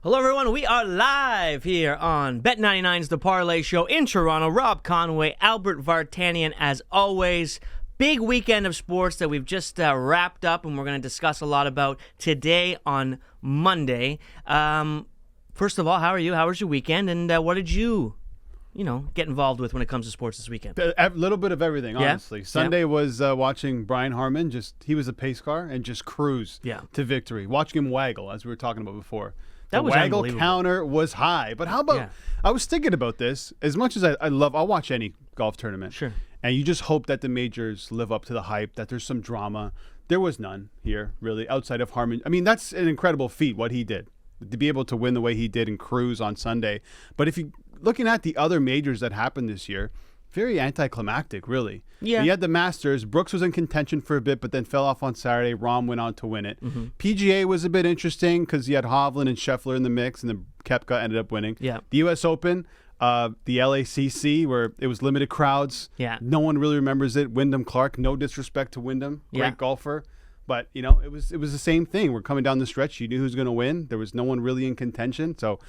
Hello, everyone. We are live here on Bet99's The Parleh Show in Toronto. Rob Conway, Albert Vartanian, as always. Big weekend of sports that we've just wrapped up, and we're going to discuss a lot about today on Monday. First of all, how are you? How was your weekend? And what did you get involved with when it comes to sports this weekend? A little bit of everything, honestly. Yeah? Sunday was watching Brian Harman. He was a pace car and just cruise to victory. Watching him waggle, as we were talking about before. That was waggle counter was high. But how about, I was thinking about this. As much as I'll watch any golf tournament. Sure. And you just hope that the majors live up to the hype, that there's some drama. There was none here, really, outside of Harman. I mean, that's an incredible feat, what he did, to be able to win the way he did and cruise on Sunday. But if you looking at the other majors that happened this year, very anticlimactic, really. Yeah. You had the Masters. Brooks was in contention for a bit, but then fell off on Saturday. Rahm went on to win it. Mm-hmm. PGA was a bit interesting because you had Hovland and Scheffler in the mix, and then Koepka ended up winning. Yeah. The U.S. Open, the LACC, where it was limited crowds. Yeah. No one really remembers it. Wyndham Clark, no disrespect to Wyndham, great golfer. But, it was the same thing. We're coming down the stretch. You knew who was going to win. There was no one really in contention. So,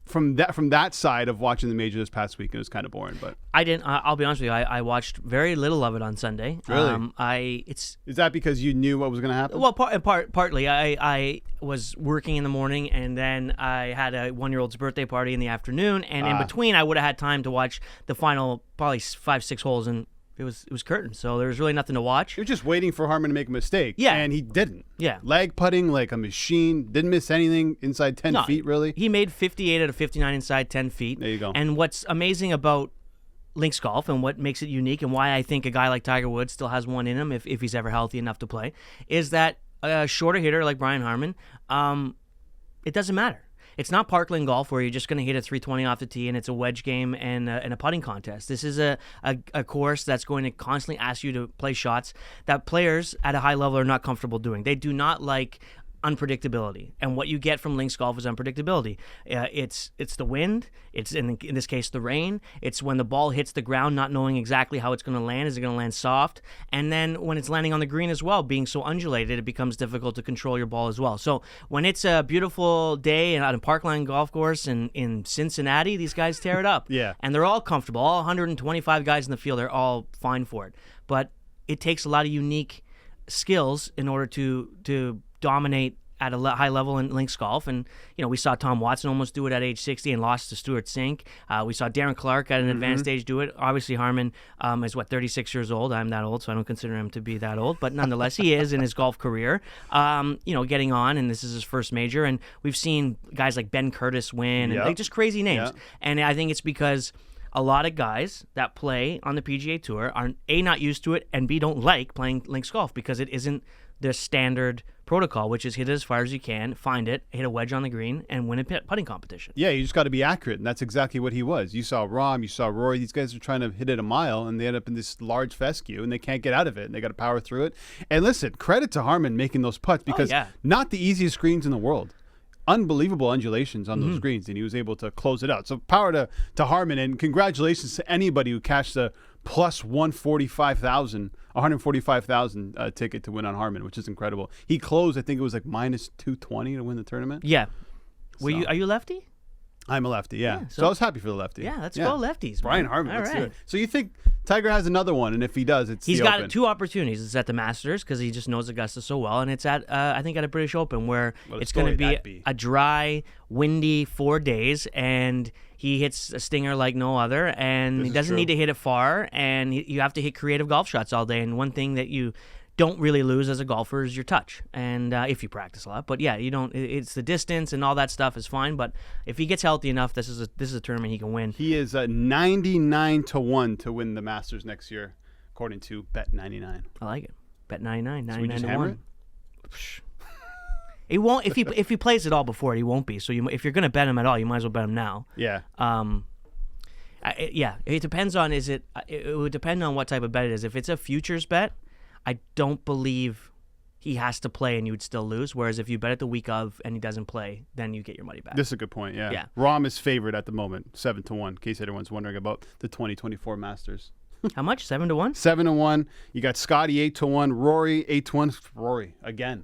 from that side of watching the major this past week, it was kind of boring. But I didn't. I'll be honest with you. I watched very little of it on Sunday. Really? Is that because you knew what was going to happen? Well, partly. I was working in the morning, and then I had a 1-year-old's birthday party in the afternoon, and in between, I would have had time to watch the final probably 5-6 holes, and it was curtains, so there was really nothing to watch. You're just waiting for Harman to make a mistake. Yeah. And he didn't. Yeah. Lag putting like a machine. Didn't miss anything inside 10 feet, really. He made 58 out of 59 inside 10 feet. There you go. And what's amazing about links golf and what makes it unique and why I think a guy like Tiger Woods still has one in him if he's ever healthy enough to play is that a shorter hitter like Brian Harman, it doesn't matter. It's not Parkland golf where you're just going to hit a 320 off the tee and it's a wedge game and a putting contest. This is a course that's going to constantly ask you to play shots that players at a high level are not comfortable doing. They do not like unpredictability, and what you get from links golf is unpredictability. It's the wind, it's in this case the rain, it's when the ball hits the ground not knowing exactly how it's going to land. Is it going to land soft? And then when it's landing on the green as well, being so undulated, it becomes difficult to control your ball as well. So when it's a beautiful day out in Parkland Golf Course in Cincinnati, these guys tear it up. Yeah. And they're all comfortable. All 125 guys in the field are all fine for it. But it takes a lot of unique skills in order to dominate at a high level in links golf. And, we saw Tom Watson almost do it at age 60 and lost to Stuart Sink. We saw Darren Clark at an advanced age do it. Obviously, Harman is, 36 years old. I'm that old, so I don't consider him to be that old. But nonetheless, he is in his golf career, getting on, and this is his first major. And we've seen guys like Ben Curtis win, and just crazy names. Yep. And I think it's because a lot of guys that play on the PGA Tour are, A, not used to it, and B, don't like playing links golf because it isn't their standard protocol, which is hit it as far as you can, find it, hit a wedge on the green, and win a putting competition. Yeah, you just got to be accurate, and that's exactly what he was. You saw Rahm, you saw Rory. These guys are trying to hit it a mile, and they end up in this large fescue, and they can't get out of it, and they got to power through it. And listen, credit to Harman making those putts because not the easiest greens in the world. Unbelievable undulations on those greens, and he was able to close it out. So power to Harman, and congratulations to anybody who cashed the plus 145,000 ticket to win on Harman, which is incredible. He closed, I think it was like minus 220 to win the tournament. Yeah. Are you lefty? I'm a lefty, yeah. So I was happy for the lefty. Yeah, let's go lefties. Brian Harman. All let's right. do it. So you think Tiger has another one, and if he does, he's the got Open. 2 opportunities. It's at the Masters because he just knows Augusta so well, and it's at I think at a British Open where it's going to be a dry, windy 4 days, and he hits a stinger like no other, and he doesn't need to hit it far, and you have to hit creative golf shots all day. And one thing that you don't really lose as a golfer is your touch, and if you practice a lot. But yeah, you don't. It's the distance and all that stuff is fine. But if he gets healthy enough, this is a tournament he can win. He is 99-1 to win the Masters next year, according to Bet99. I like it. Bet99, 99-1. He won't if he plays it all before it. He won't be. So if you're going to bet him at all, you might as well bet him now. Yeah. It depends on it would depend on what type of bet it is. If it's a futures bet, I don't believe he has to play and you would still lose. Whereas if you bet it the week of and he doesn't play, then you get your money back. This is a good point, yeah. Rahm is favored at the moment, 7-1, in case anyone's wondering about the 2024 Masters. How much? 7-1? 7-1. You got Scotty 8-1, Rory 8-1. Rory again.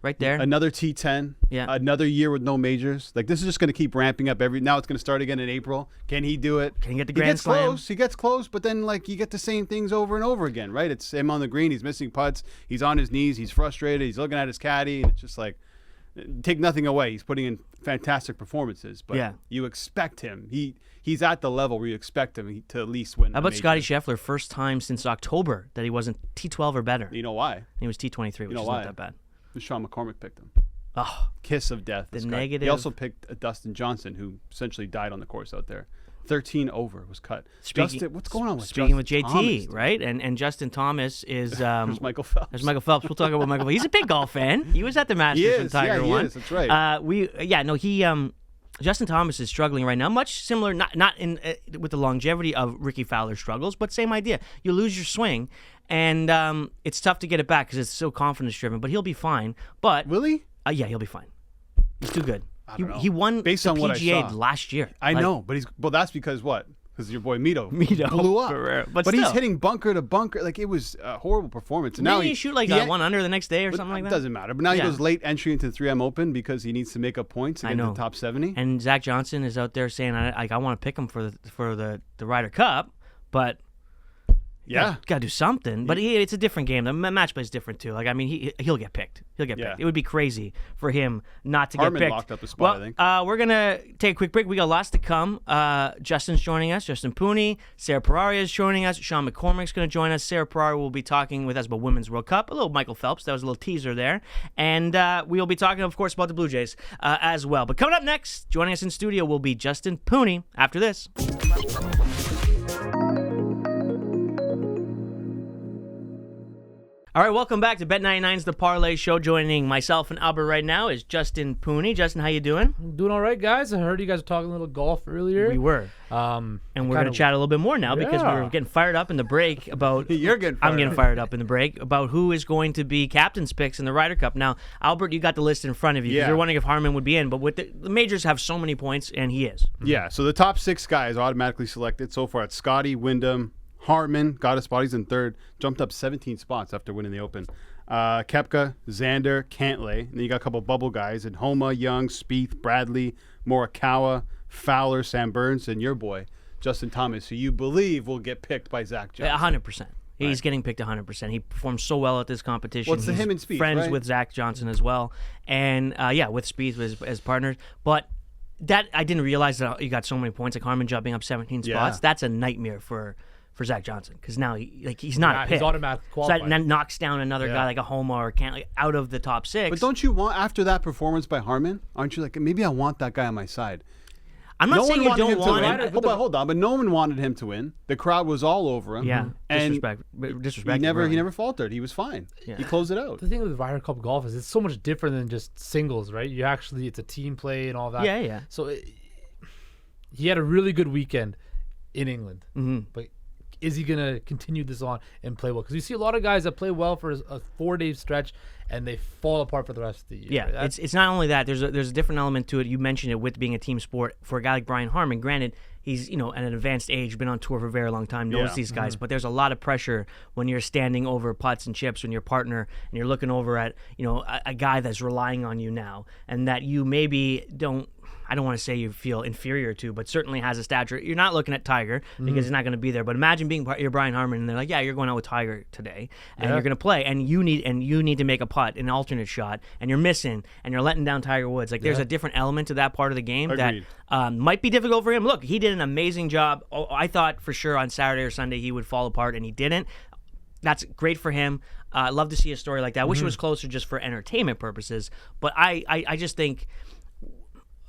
right there. Another T10. Yeah. Another year with no majors. Like, this is just going to keep ramping up. Now it's going to start again in April. Can he do it? Can he get the Grand Slam? He gets close, but then, like, you get the same things over and over again, right? It's him on the green. He's missing putts. He's on his knees. He's frustrated. He's looking at his caddy. And it's just like, take nothing away. He's putting in fantastic performances, but you expect him. He's at the level where you expect him to at least win. How about Scottie Scheffler? First time since October that he wasn't T12 or better. You know why? He was T23, which is not that bad. Sean McCormick picked him. Oh, kiss of death. The negative. He also picked Dustin Johnson, who essentially died on the course out there. 13 over was cut. What's going on with Speaking with JT, Thomas, right? And Justin Thomas is there's Michael Phelps. There's Michael Phelps. We'll talk about Michael Phelps. He's a big golf fan. He was at the Masters when Tiger won. He is. That's right. Justin Thomas is struggling right now, much similar, not in with the longevity of Ricky Fowler's struggles, but same idea. You lose your swing, and it's tough to get it back because it's so confidence-driven, but he'll be fine. But will he? Yeah, he'll be fine. He's too good. I don't know. He won based the on what PGA I saw last year. I know, but that's because what? Because your boy Mito blew up. But he's hitting bunker to bunker. Like, it was a horrible performance. And now he shoot like one under the next day or something like that. It doesn't matter. But now he goes late entry into the 3M Open because he needs to make up points to get into the top 70. And Zach Johnson is out there saying, I want to pick him for the Ryder Cup, but got to do something. But it's a different game. The match play is different too. Like, I mean, he'll get picked. He'll get picked. It would be crazy for him not to Harman get picked. Locked up a spot, I think. We're gonna take a quick break. We got lots to come. Justin's joining us. Justin Pooney. Sarah Pararia is joining us. Sean McCormick's going to join us. Sarah Pararia will be talking with us about Women's World Cup. A little Michael Phelps. That was a little teaser there. And we will be talking, of course, about the Blue Jays as well. But coming up next, joining us in studio will be Justin Pooney after this. All right, welcome back to Bet99's The Parleh Show. Joining myself and Albert right now is Justin Pooney. Justin, how you doing? I'm doing all right, guys. I heard you guys were talking a little golf earlier. We were. And we're going to chat a little bit more now because we were getting fired up in the break about... I'm getting fired up in the break about who is going to be captain's picks in the Ryder Cup. Now, Albert, you got the list in front of you. You're wondering if Harman would be in, but with the majors have so many points, and he is. Yeah, so the top 6 guys automatically selected. So far, it's Scotty, Wyndham, Harman, got a spot. He's in third. Jumped up 17 spots after winning the Open. Koepka, Xander, Cantlay. And then you got a couple bubble guys in Homa, Young, Spieth, Bradley, Morikawa, Fowler, Sam Burns, and your boy, Justin Thomas, who you believe will get picked by Zach Johnson. 100%. He's getting picked 100%. He performed so well at this competition. What's him and Spieth, friends right? with Zach Johnson as well. And, with Spieth as partners. But that I didn't realize that you got so many points. Like Harman jumping up 17 spots. That's a nightmare for Zach Johnson because now he's not a pick. He's automatically qualified. So that knocks down another guy like a Homa or Cantlay out of the top 6. But don't you want, after that performance by Harman, aren't you like, maybe I want that guy on my side? I'm not saying you don't want him. Hold on, but no one wanted him to win. The crowd was all over him. Yeah, and disrespect. He never faltered. He was fine. Yeah. He closed it out. The thing with Ryder Cup golf is it's so much different than just singles, right? It's a team play and all that. Yeah. So he had a really good weekend in England, but is he going to continue this on and play well? Because you see a lot of guys that play well for a 4-day stretch and they fall apart for the rest of the year. Yeah, right? it's not only that. There's a different element to it. You mentioned it with being a team sport. For a guy like Brian Harman, granted, he's at an advanced age, been on tour for a very long time, knows these guys. But there's a lot of pressure when you're standing over putts and chips when your partner and you're looking over at a guy that's relying on you now, and that you maybe don't. I don't want to say you feel inferior to, but certainly has a stature. You're not looking at Tiger because he's not going to be there. But imagine being you're Brian Harman and they're like, yeah, you're going out with Tiger today, and you're going to play, and you need to make a putt, an alternate shot, and you're missing, and you're letting down Tiger Woods. Like there's a different element to that part of the game that might be difficult for him. Look, he did an amazing job. I thought for sure on Saturday or Sunday he would fall apart, and he didn't. That's great for him. I'd love to see a story like that. I wish it was closer just for entertainment purposes, but I just think.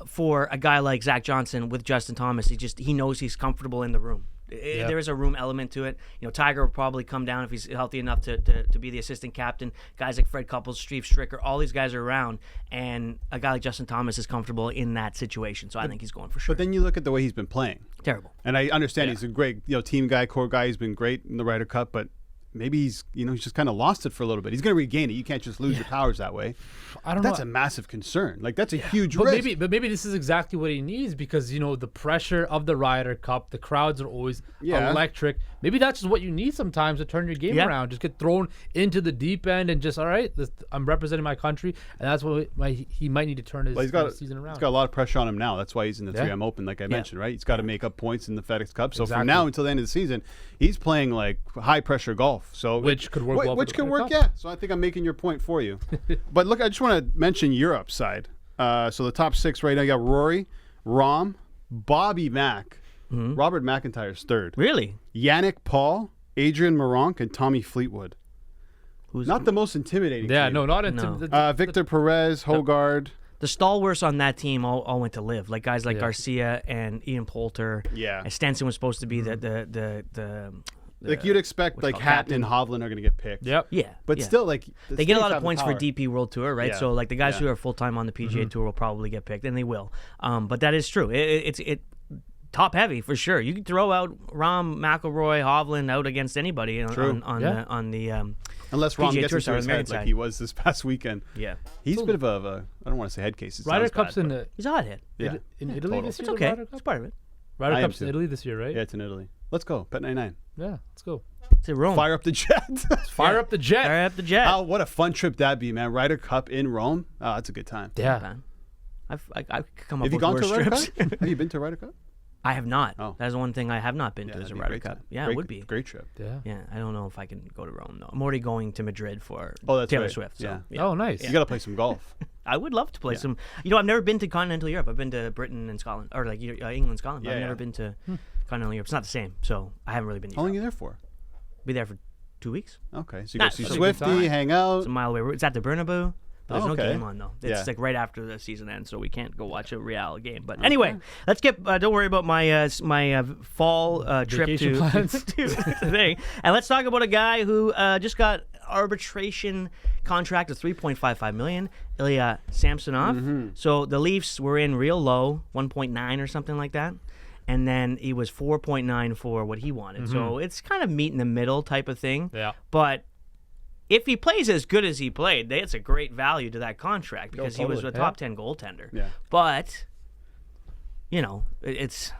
For a guy like Zach Johnson with Justin Thomas, he knows he's comfortable in the room. There is a room element to it. Tiger will probably come down if he's healthy enough to be the assistant captain. Guys like Fred Couples, Steve Stricker, all these guys are around, and a guy like Justin Thomas is comfortable in that situation. So I think he's going for sure. But then you look at the way he's been playing. Terrible. And I understand he's a great team guy, core guy. He's been great in the Ryder Cup, but maybe he's just kind of lost it for a little bit. He's going to regain it. You can't just lose your powers that way. I don't know. That's a massive concern. Like, that's a huge risk. Maybe this is exactly what he needs because, the pressure of the Ryder Cup, the crowds are always electric. Maybe that's just what you need sometimes to turn your game around. Just get thrown into the deep end and just, all right, I'm representing my country. And that's what he might need to turn his season around. He's got a lot of pressure on him now. That's why he's in the 3M Open, like I mentioned, right? He's got to make up points in the FedEx Cup. So from now until the end of the season, he's playing like high-pressure golf. So which could work well. Which could work, yeah. So I think I'm making your point for you. But look, I just want to mention Europe's side. So the top 6 right now, you got Rory, Rahm, Bobby Mack, Robert McIntyre's third. Really? Yannick Paul, Adrian Meronk, and Tommy Fleetwood. Who's not the most intimidating team. Not intimidating. Victor Perez, Hogard. The stalwarts on that team all went to live. Like guys like Garcia and Ian Poulter. Yeah. And Stenson was supposed to be the like you'd expect, like Hatton and Hovland are going to get picked. Yep. Yeah. But still, like they get a lot of points for DP World Tour, right? Yeah. So like the guys who are full time on the PGA Tour will probably get picked, and they will. But that is true. It's top heavy for sure. You can throw out Rahm, McIlroy, Hovland out against anybody on the unless Rahm PGA gets Tour into his head like he was this past weekend. Yeah. He's a bit of a I don't want to say head case. Ryder Cup's he's a hothead. Yeah. In Italy this year. It's okay. It's part of it. Ryder Cup's in Italy this year, right? Yeah, it's in Italy. Let's go. Bet 99. Yeah, let's go. It's in Rome. Fire up the jet. Fire up the jet. Fire up the jet. Oh, what a fun trip that'd be, man. Ryder Cup in Rome. Oh, that's a good time. Yeah. I've come up Have you with gone worse to Ryder trips. Cup? Have you been to Ryder Cup? I have not. Oh. That is one thing I have not been to is a Ryder Cup. Time. Yeah, great, it would be. Great trip. Yeah. Yeah, I don't know if I can go to Rome though. I'm already going to Madrid for that's Taylor right. Swift. So, Yeah. Oh, nice. You got to play some golf. I would love to play some. I've never been to continental Europe. I've been to Britain and Scotland, or like England, Scotland. But I've never been to continental Europe. It's not the same, so I haven't really been to How long are Europe. you there for? Be there for 2 weeks. Okay, so you go see that's a good Swifty, time. hang out. It's a mile away. It's at the Bernabeu. But there's no Okay. game on though. It's Yeah. like right after the season ends, so we can't go watch a Real game. But anyway, let's get. Don't worry about my fall trip Vacation to plans. to the thing, and let's talk about a guy who just got arbitration contract of $3.55 million, Ilya Samsonov. So the Leafs were in real low, 1.9 or something like that. And then he was 4.9 for what he wanted. So it's kind of meet in the middle type of thing. Yeah. But if he plays as good as he played, it's a great value to that contract because he was a top 10 goaltender. Yeah. But, it's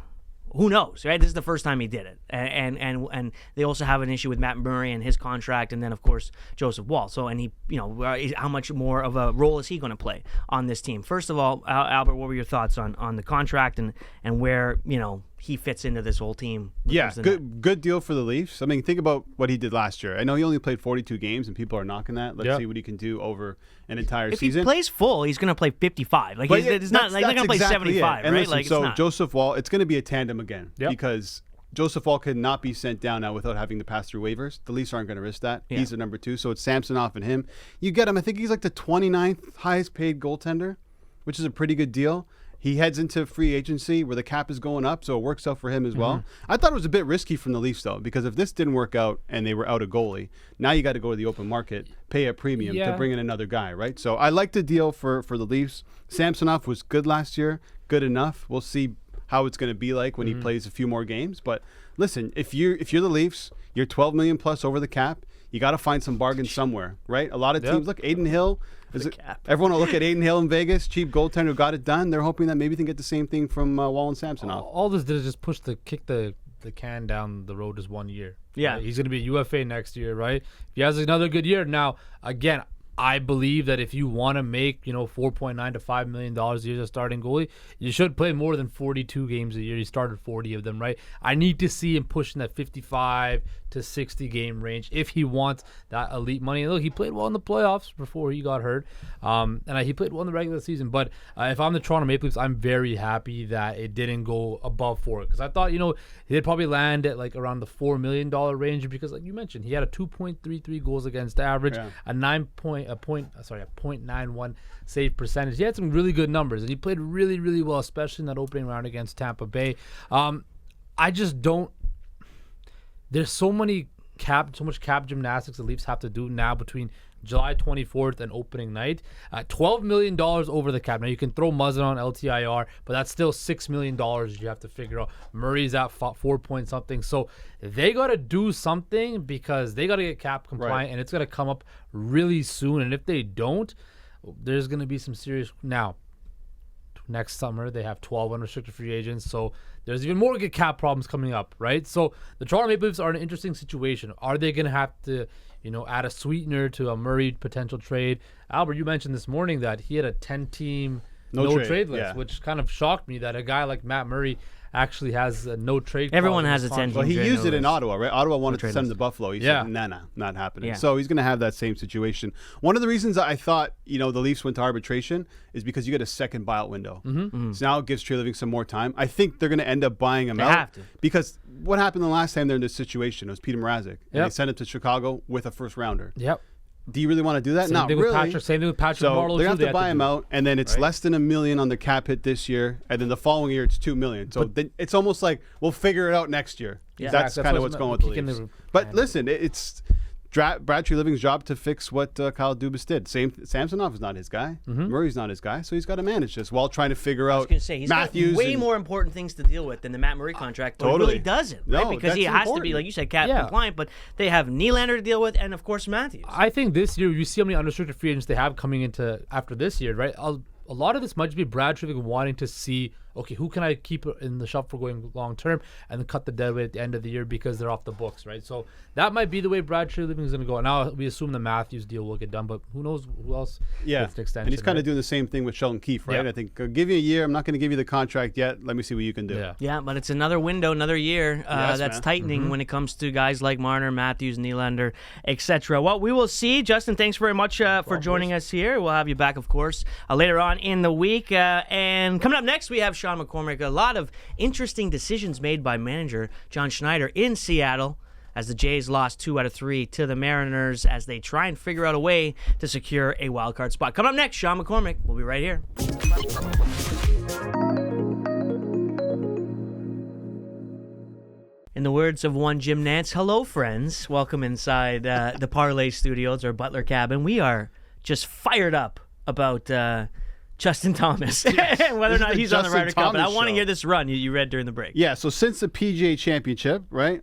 who knows, right? This is the first time he did it. And they also have an issue with Matt Murray and his contract, and then, of course, Joseph Wall. So, and he, how much more of a role is he going to play on this team? First of all, Albert, what were your thoughts on the contract and where, he fits into this whole team? Yeah, good deal for the Leafs. I mean, think about what he did last year. I know he only played 42 games, and people are knocking that. Let's see what he can do over an entire season. If he plays full, he's going to play 55. Like, he's not going to play 75, and right? listen, Like, so it's not. Joseph Wall, it's going to be a tandem again because Joseph Wall could not be sent down now without having to pass through waivers. The Leafs aren't going to risk that. Yeah. He's the number 2, so it's Samsonov and him. You get him. I think he's like the 29th highest paid goaltender, which is a pretty good deal. He heads into free agency where the cap is going up, so it works out for him as well. I thought it was a bit risky from the Leafs, though, because if this didn't work out and they were out a goalie, now you got to go to the open market, pay a premium to bring in another guy, right? So I like the deal for the Leafs. Samsonov was good last year, good enough. We'll see how it's going to be like when he plays a few more games. But listen, if you're the Leafs, you're $12 million plus over the cap. You got to find some bargains somewhere, right? A lot of teams, look, Aiden Hill. Everyone will look at Aiden Hill in Vegas, cheap goaltender who got it done. They're hoping that maybe they can get the same thing from Wall and Samsonov. All this did is just kick the can down the road just 1 year. Yeah. Right? He's going to be a UFA next year, right? If he has another good year. Now, again, I believe that if you want to make, $4.9 to $5 million a year as a starting goalie, you should play more than 42 games a year. You started 40 of them, right? I need to see him pushing that 55 to 60 game range if he wants that elite money. And look, he played well in the playoffs before he got hurt, and he played well in the regular season. But if I'm the Toronto Maple Leafs, I'm very happy that it didn't go above 4 because I thought, he'd probably land at like around the $4 million range because, like you mentioned, he had a 2.33 goals against average, a 0.91 save percentage. He had some really good numbers, and he played really, really well, especially in that opening round against Tampa Bay. I just don't. There's so many much cap gymnastics the Leafs have to do now between July 24th and opening night. $12 million over the cap. Now, you can throw Muzzin on LTIR, but that's still $6 million you have to figure out. Murray's at 4 point something. So they got to do something because they got to get cap compliant, and it's going to come up really soon. And if they don't, there's going to be some serious... Now, next summer, they have 12 unrestricted free agents, so there's even more good cap problems coming up, right? So the Toronto Maple Leafs are in an interesting situation. Are they going to have to... add a sweetener to a Murray potential trade? Albert, you mentioned this morning that he had a 10-team no trade list, which kind of shocked me that a guy like Matt Murray actually has a no trade. Everyone has a 10-team. Well, he used it in Ottawa, right? Ottawa wanted to send him to Buffalo. He said, nah, not happening. Yeah. So he's going to have that same situation. One of the reasons I thought, the Leafs went to arbitration is because you get a second buyout window. So now it gives Treliving some more time. I think they're going to end up buying him out. They have to. Because what happened the last time they're in this situation? It was Peter Mrazek. And they sent him to Chicago with a first rounder. Yep. Do you really want to do that? Same Not thing really. Same thing with Patrick so Marleau. They have to buy him out, and then it's less than $1 million on the cap hit this year, and then the following year it's $2 million. So it's almost like we'll figure it out next year. Yeah. That's kind of what's going with the Leafs. But listen, it's Brad Treliving's job to fix what Kyle Dubas did. Samsonov is not his guy. Murray's not his guy, so he's got to manage this while trying to figure out. I was going to say, he's Matthews got way more important things to deal with than the Matt Murray contract. But he really doesn't, right? No, because he has to be, like you said, cap compliant. But they have Nylander to deal with, and of course Matthews. I think this year you see how many unrestricted free agents they have coming into after this year, right? A lot of this might just be Brad Treliving wanting to see, okay, who can I keep in the shuffle going long term, and then cut the dead weight at the end of the year because they're off the books, right? So that might be the way Brad Treliving is going to go. Now we assume the Matthews deal will get done, but who knows who else gets an extension. And he's kind of doing the same thing with Sheldon Keefe, right? I think, give you a year. I'm not going to give you the contract yet. Let me see what you can do. Yeah, but it's another window, another year that's tightening when it comes to guys like Marner, Matthews, Nylander, etc. Well, we will see. Justin, thanks very much for joining us here. We'll have you back, of course, later on in the week. And coming up next, we have Sean McCormick. A lot of interesting decisions made by manager John Schneider in Seattle as the Jays lost 2 out of 3 to the Mariners as they try and figure out a way to secure a wild card spot. Coming up next, Sean McCormick. We'll be right here. In the words of one Jim Nantz, hello, friends. Welcome inside the Parleh Studios, or Butler Cabin. We are just fired up about Justin Thomas and whether or not he's on the Ryder Cup. But I want to hear this run you read during the break. Yeah, so since the PGA Championship, right,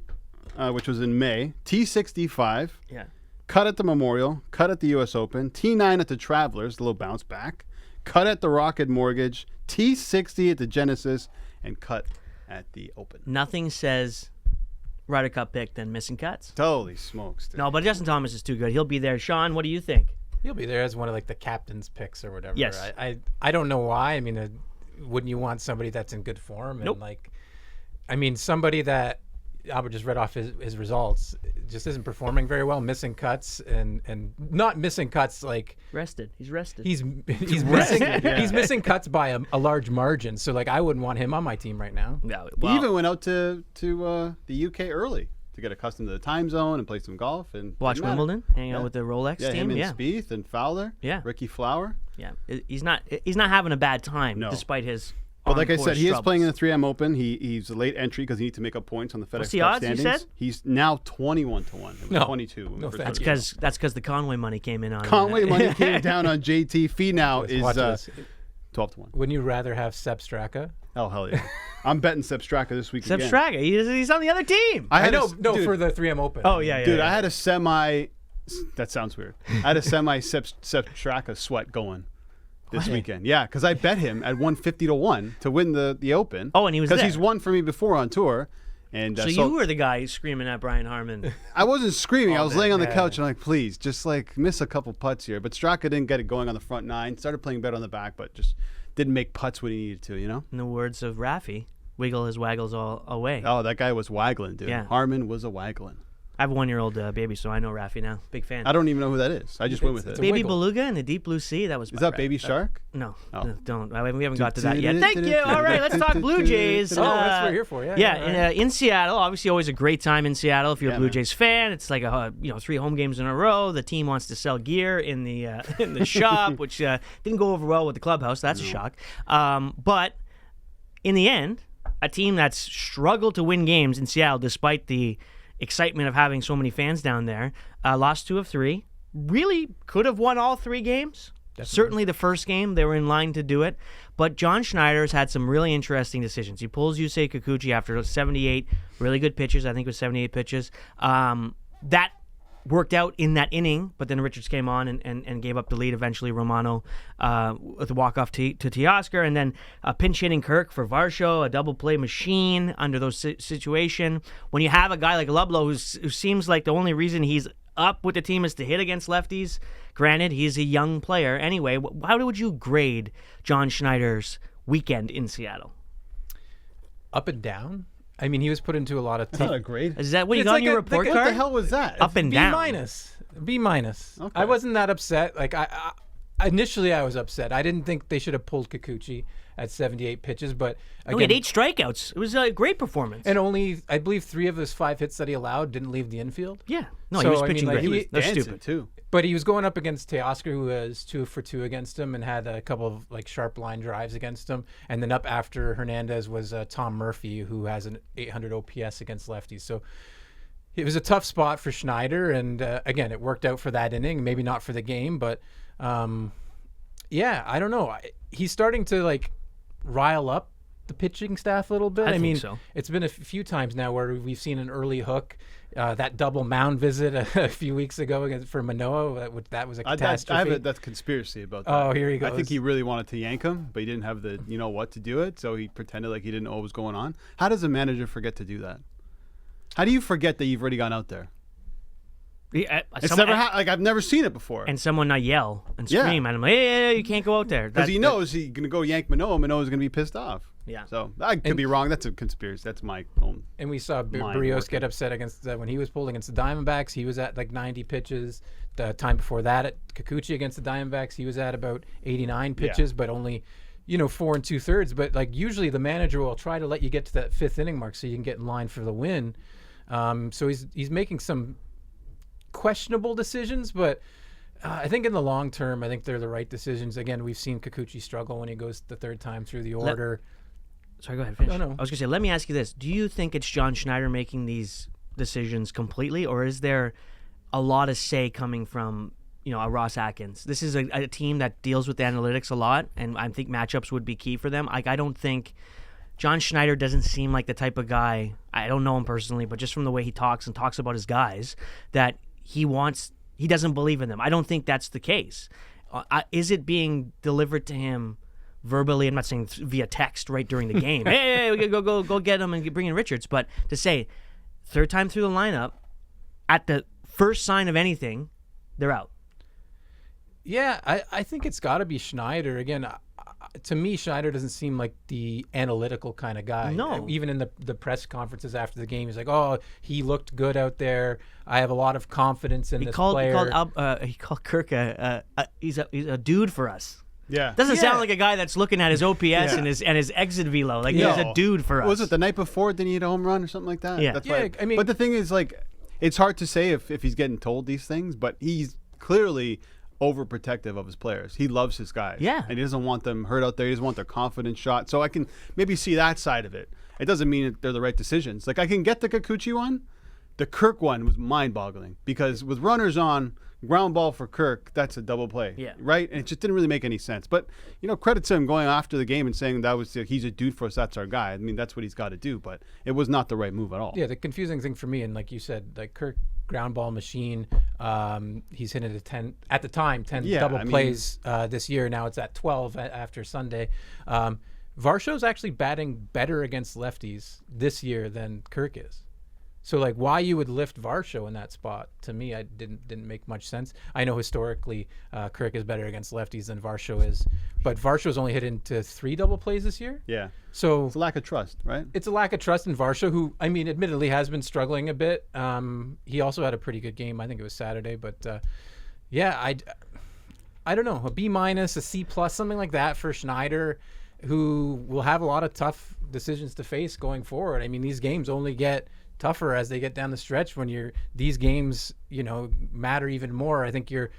which was in May, T65, cut at the Memorial, cut at the U.S. Open, T9 at the Travelers, a little bounce back, cut at the Rocket Mortgage, T60 at the Genesis, and cut at the Open. Nothing says Ryder Cup pick than missing cuts. Holy smokes, dude. No, but Justin Thomas is too good. He'll be there. Sean, what do you think? He'll be there as one of the captain's picks or whatever. Yes. I don't know why. I mean, wouldn't you want somebody that's in good form? And somebody that Albert just read off his results just isn't performing very well, missing cuts and not missing cuts like rested. He's rested. He's missing he's missing cuts by a large margin. So I wouldn't want him on my team right now. Yeah, he even went out to the UK early to get accustomed to the time zone and play some golf and watch Wimbledon, hang out with the Rolex team. Him and Spieth and Fowler. Yeah, Ricky Flower. Yeah, he's not having a bad time despite his. But like I said, he is playing in the 3M Open. He's a late entry because he needs to make up points on the FedEx What's the Cup odds, standings. you said? He's now 21-1. No, 22. No, that's because the Conway money came in on. Conway money came down on JT. Fee now is 12-1. Wouldn't you rather have Sepp Straka? Oh hell yeah! I'm betting Sepp Straka this week. Sepp Straka, he's on the other team. I know, for the 3M Open. Oh yeah. Dude, I had a semi. That sounds weird. I had a semi Sepp Straka sweat going this weekend. Yeah, because I bet him at 150-1 to win the Open. Oh, and he was there. Because he's won for me before on tour. And so you were the guy screaming at Brian Harman. I wasn't screaming. I was laying on the couch and please, just miss a couple putts here. But Straka didn't get it going on the front 9. Started playing better on the back, but just didn't make putts when he needed to, In the words of Raffy, wiggle his waggles all away. Oh, that guy was waggling, dude. Yeah. Harman was a waggling. I have a 1-year-old baby, so I know Raffy now. Big fan. I don't even know who that is. I just went with it. Baby Beluga in the deep blue sea. That was. Is that Baby Shark? No, don't. We haven't got to that yet. Thank you. All right, let's talk Blue Jays. That's what we're here for. Yeah. In Seattle, obviously, always a great time in Seattle. If you're a Blue Jays fan, it's like 3 home games in a row. The team wants to sell gear in the shop, which didn't go over well with the clubhouse. That's a shock. But in the end, a team that's struggled to win games in Seattle, despite the excitement of having so many fans down there. Lost 2 of 3. Really could have won all 3 games. Definitely. Certainly the first game, they were in line to do it. But John Schneider's had some really interesting decisions. He pulls Yusei Kikuchi after 78 really good pitches. I think it was 78 pitches. That worked out in that inning, but then Richards came on and gave up the lead. Eventually, Romano with a walk-off to Teoscar, and then a pinch-hitting Kirk for Varsho, a double-play machine under those situation. When you have a guy like Lublo who seems like the only reason he's up with the team is to hit against lefties, granted, he's a young player. Anyway, how would you grade John Schneider's weekend in Seattle? Up and down? I mean, he was put into a lot of... That's not a grade. Is that what you got in your report card? What the hell was that? Up and down. B minus. Okay. I wasn't that upset. Like, initially I was upset. I didn't think they should have pulled Kikuchi at 78 pitches, but again, he had 8 strikeouts. It was a great performance. And only, I believe, 3 of his 5 hits that he allowed didn't leave the infield. Yeah. No, he was pitching great. He was dancing, stupid too. But he was going up against Teoscar, who was 2 for 2 against him and had a couple of like sharp line drives against him. And then up after Hernandez was Tom Murphy, who has an 800 OPS against lefties. So it was a tough spot for Schneider. And again, it worked out for that inning, maybe not for the game. But yeah, I don't know. He's starting to like rile up the pitching staff a little bit. I mean, so. It's been a few times now where we've seen an early hook. That double mound visit a few weeks ago for Manoah, that was a catastrophe. That's conspiracy about that. Oh, here he goes. I think he really wanted to yank him, but he didn't have the what to do it, so he pretended like he didn't know what was going on. How does a manager forget to do that? How do you forget that you've already gone out there? It's never like I've never seen it before. And someone not yell and scream at him, hey, you can't go out there. Because he knows he's going to go yank Manoah's going to be pissed off. Yeah. So I could be wrong. That's a conspiracy. That's my own. And we saw Barrios get upset against when he was pulled against the Diamondbacks. He was at like 90 pitches. The time before that at Kikuchi against the Diamondbacks, he was at about 89 pitches, but only 4 2/3. But like usually the manager will try to let you get to that 5th inning mark so you can get in line for the win. So he's making some questionable decisions, but I think in the long term, I think they're the right decisions. Again, we've seen Kikuchi struggle when he goes the 3rd time through the order. Sorry, go ahead. Finish. No. I was going to say, let me ask you this. Do you think it's John Schneider making these decisions completely, or is there a lot of say coming from, a Ross Atkins? This is a team that deals with analytics a lot, and I think matchups would be key for them. Like, I don't think John Schneider doesn't seem like the type of guy, I don't know him personally, but just from the way he talks and talks about his guys, that he doesn't believe in them. I don't think that's the case. Is it being delivered to him verbally? I'm not saying via text right during the game. Hey, we gotta go get him and bring in Richards. But to say 3rd time through the lineup, at the first sign of anything, they're out. Yeah, I think it's got to be Schneider. Again, to me, Schneider doesn't seem like the analytical kind of guy. No. Even in the press conferences after the game, he's like, oh, he looked good out there. I have a lot of confidence in this player. He called Kirk he's a dude for us. Yeah. Doesn't sound like a guy that's looking at his OPS and his exit velo. Like, he's a dude for us. Was it the night before? Didn't he hit a home run or something like that? Yeah. That's why, I mean, but the thing is, like, it's hard to say if he's getting told these things, but he's clearly overprotective of his players. He loves his guys. Yeah. And he doesn't want them hurt out there. He doesn't want their confidence shot. So I can maybe see that side of it. It doesn't mean that they're the right decisions. Like, I can get the Kikuchi one. The Kirk one was mind-boggling because with runners on, ground ball for Kirk, that's a double play. Yeah. Right? And it just didn't really make any sense. But, credit to him going after the game and saying he's a dude for us, that's our guy. I mean, that's what he's got to do. But it was not the right move at all. Yeah, the confusing thing for me, and like you said, like Kirk, ground ball machine, he's hitting it at the time 10 double plays this year. Now it's at 12 after Sunday. Varsho's actually batting better against lefties this year than Kirk is. So, like, why you would lift Varsho in that spot, to me, I didn't make much sense. I know historically Kirk is better against lefties than Varsho is, but Varsho's only hit into 3 double plays this year. Yeah. So it's a lack of trust, right? It's a lack of trust in Varsho, who, I mean, admittedly has been struggling a bit. He also had a pretty good game. I think it was Saturday, but I don't know, a B-, a C+, something like that for Schneider, who will have a lot of tough decisions to face going forward. I mean, these games only get tougher as they get down the stretch. When these games matter even more. I think you're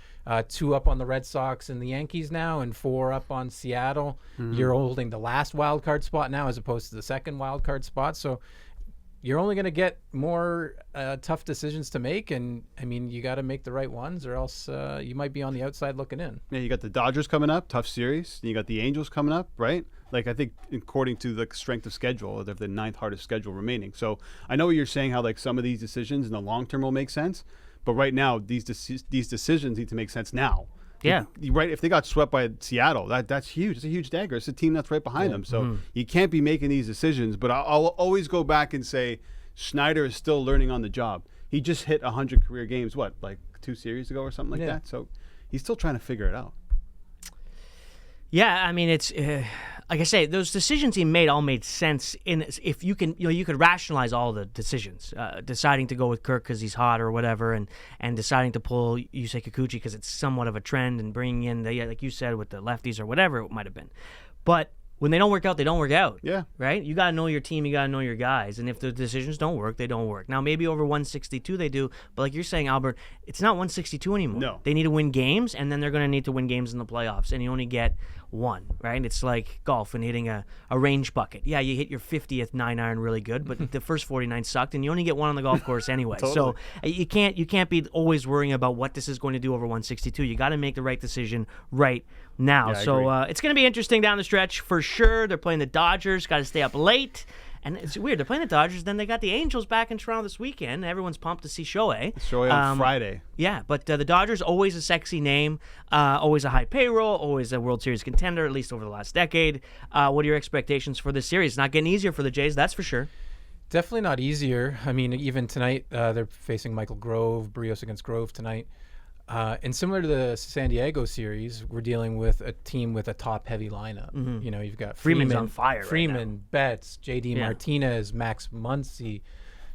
2 up on the Red Sox and the Yankees now, and 4 up on Seattle. You're holding the last wild card spot now as opposed to the second wild card spot. So you're only going to get more tough decisions to make. And, I mean, you got to make the right ones or else you might be on the outside looking in. Yeah, you got the Dodgers coming up, tough series. And you got the Angels coming up, right? Like, I think according to the strength of schedule, they have the 9th hardest schedule remaining. So I know what you're saying, how like some of these decisions in the long term will make sense. But right now, these decisions need to make sense now. Yeah. Right. If they got swept by Seattle, that's huge. It's a huge dagger. It's a team that's right behind them. So you can't be making these decisions. But I'll always go back and say Schneider is still learning on the job. He just hit 100 career games, like 2 series ago or something like that. So he's still trying to figure it out. Yeah, I mean, it's like I say, those decisions he made all made sense. If you can, you could rationalize all the decisions. Deciding to go with Kirk because he's hot or whatever, and deciding to pull Yusei Kikuchi because it's somewhat of a trend, and bringing in like you said with the lefties or whatever it might have been. But when they don't work out, they don't work out. Yeah. Right? You got to know your team. You got to know your guys. And if the decisions don't work, they don't work. Now, maybe over 162 they do. But like you're saying, Albert, it's not 162 anymore. No. They need to win games, and then they're going to need to win games in the playoffs. And you only get one, right? It's like golf and hitting a range bucket. Yeah, you hit your 50th 9-iron really good, but the first 49 sucked, and you only get one on the golf course anyway. Totally. So you can't be always worrying about what this is going to do over 162. You got to make the right decision right now. Yeah, I so agree. it's going to be interesting down the stretch for sure. They're playing the Dodgers. Got to stay up late. And it's weird. They're playing the Dodgers. Then they got the Angels back in Toronto this weekend. Everyone's pumped to see Shohei. Shohei on Friday. Yeah, but the Dodgers, always a sexy name, always a high payroll, always a World Series contender, at least over the last decade. What are your expectations for this series? It's not getting easier for the Jays, that's for sure. Definitely not easier. I mean, even tonight, they're facing Michael Grove, Brios against Grove tonight. And similar to the San Diego series, we're dealing with a team with a top-heavy lineup. Mm-hmm. You know, you've got Freeman's on fire right Freeman, now. Betts, J.D. Martinez, Max Muncy.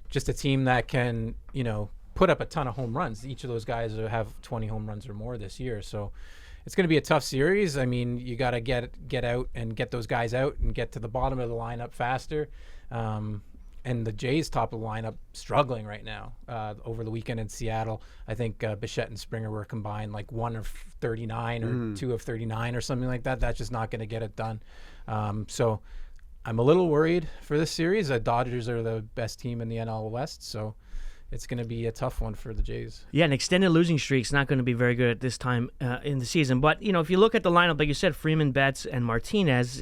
Just a team that can, put up a ton of home runs. Each of those guys have 20 home runs or more this year. So it's going to be a tough series. I mean, you got to get out and get those guys out and get to the bottom of the lineup faster. And the Jays' top of the lineup struggling right now. Over the weekend in Seattle, I think Bichette and Springer were combined like 1 of 39 or 2 of 39 or something like that. That's just not going to get it done. So I'm a little worried for this series. The Dodgers are the best team in the NL West, so it's going to be a tough one for the Jays. Yeah, an extended losing streak's not going to be very good at this time in the season. But, if you look at the lineup, like you said, Freeman, Betts, and Martinez,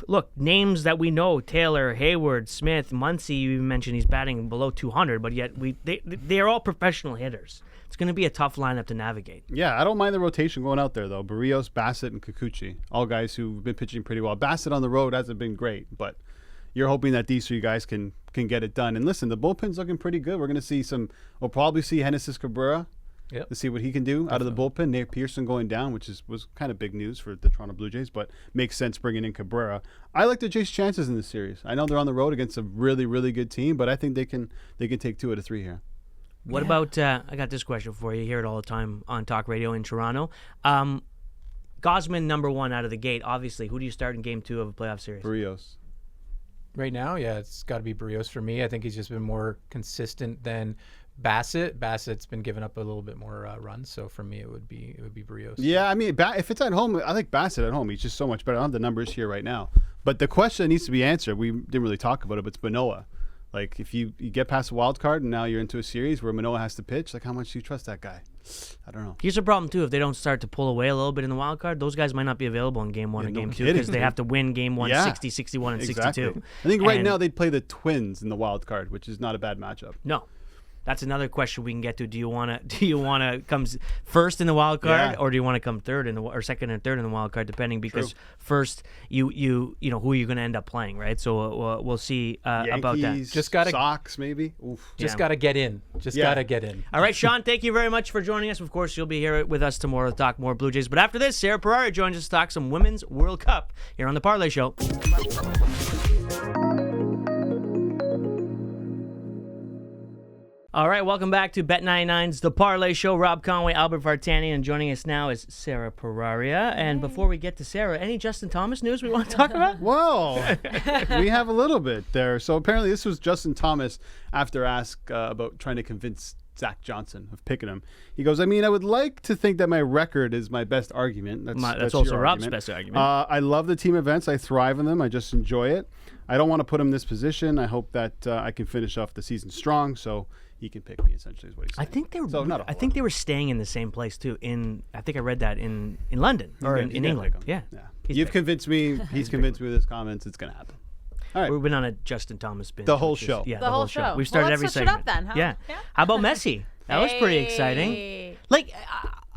look, names that we know, Taylor, Hayward, Smith, Muncy, you even mentioned he's batting below 200, but yet they are all professional hitters. It's going to be a tough lineup to navigate. Yeah, I don't mind the rotation going out there, though. Barrios, Bassett, and Kikuchi, all guys who've been pitching pretty well. Bassett on the road hasn't been great, but you're hoping that these 3 guys can get it done. And listen, the bullpen's looking pretty good. We're going to see we'll probably see Genesis Cabrera. Yep. To see what he can do out of the bullpen. Nate Pearson going down, which was kind of big news for the Toronto Blue Jays, but makes sense bringing in Cabrera. I like the Jays' chances in this series. I know they're on the road against a really, really good team, but I think they can take 2 out of 3 here. What about, I got this question for you. You hear it all the time on talk radio in Toronto. Gosman, number 1 out of the gate, obviously. Who do you start in game 2 of a playoff series? Barrios. Right now, yeah, it's got to be Barrios for me. I think he's just been more consistent than Bassett. Bassett's been giving up a little bit more runs, so for me it would be Barrios. Yeah, I mean, if it's at home, I like Bassett at home. He's just so much better. I don't have the numbers here right now, but the question that needs to be answered, we didn't really talk about it, but it's Manoah. Like, if you get past the wild card and now you're into a series where Manoah has to pitch, like, how much do you trust that guy? I don't know. Here's a problem, too. If they don't start to pull away a little bit in the wild card, those guys might not be available in game 1 or game 2 because they have to win game 1 60, 61, and 62. I think right now they'd play the Twins in the wild card, which is not a bad matchup. No. That's another question we can get to. Do you want to come first in the wild card, or do you want to come second and third in the wild card, depending? Because first, you know who you're going to end up playing, right? So we'll see about that. Just gotta Sox maybe. Oof. Just gotta get in. Gotta get in. All right, Sean. Thank you very much for joining us. Of course, you'll be here with us tomorrow to talk more Blue Jays. But after this, Sarah Perari joins us to talk some Women's World Cup here on the Parleh Show. All right, welcome back to Bet99's The Parleh Show. Rob Conway, Albert Vartanian, and joining us now is Sarah Peraria. And before we get to Sarah, any Justin Thomas news we want to talk about? Well, we have a little bit there. So apparently this was Justin Thomas after asked about trying to convince Zach Johnson of Pickenham. He goes, I mean, I would like to think that my record is my best argument. That's also your Rob's argument. best argument. I love the team events. I thrive in them. I just enjoy it. I don't want to put him in this position. I hope that I can finish off the season strong, so he can pick me. Essentially, is what he's saying. I think they were. So not a I whole think lot. they were staying in the same place too. I think I read that in London or in England. Yeah. You've convinced me. He's convinced me with his comments. It's gonna happen. All right. We've been on a Justin Thomas binge. The whole which is- show. Yeah, The whole show. We've started Well, every let's switch it segment. up then, huh? Yeah. Yeah. How about Messi? That was pretty exciting. Hey. Like,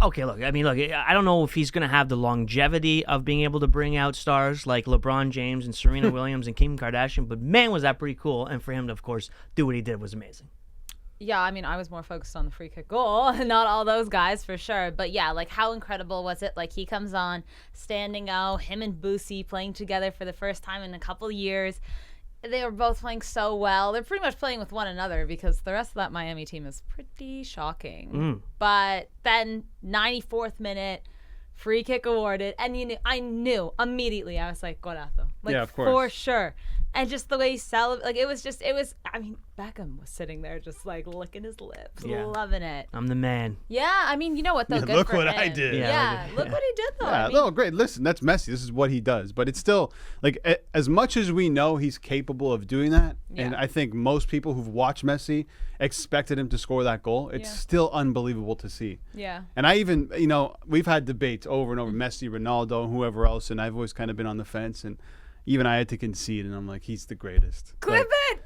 okay, look. I mean, look. I don't know if he's going to have the longevity of being able to bring out stars like LeBron James and Serena Williams and Kim Kardashian, but man, was that pretty cool. And for him to, of course, do what he did was amazing. Yeah, I mean, I was more focused on the free kick goal, not all those guys for sure. But yeah, like how incredible was it? Like he comes on, standing out, him and Boosie playing together for the first time in a couple years. They were both playing so well. They're pretty much playing with one another because the rest of that Miami team is pretty shocking. But then 94th minute, free kick awarded, and I knew immediately. I was like, golazo. Like, Yeah, of course. for sure. And just the way he celebrated, like it was. I mean, Beckham was sitting there just like licking his lips, Yeah. loving it. I'm the man. Yeah, I mean, you know what though? Good Look for what him. I did. Yeah, look what he did though. Yeah, I mean, no, great. Listen, that's Messi. This is what he does. But it's still, like, as much as we know he's capable of doing that, and Yeah. I think most people who've watched Messi expected him to score that goal, it's Yeah. still unbelievable to see. yeah. And I even, we've had debates over and over, Messi, Ronaldo, and whoever else, and I've always kind of been on the fence, and even I had to concede, and I'm like, he's the greatest. Clip it.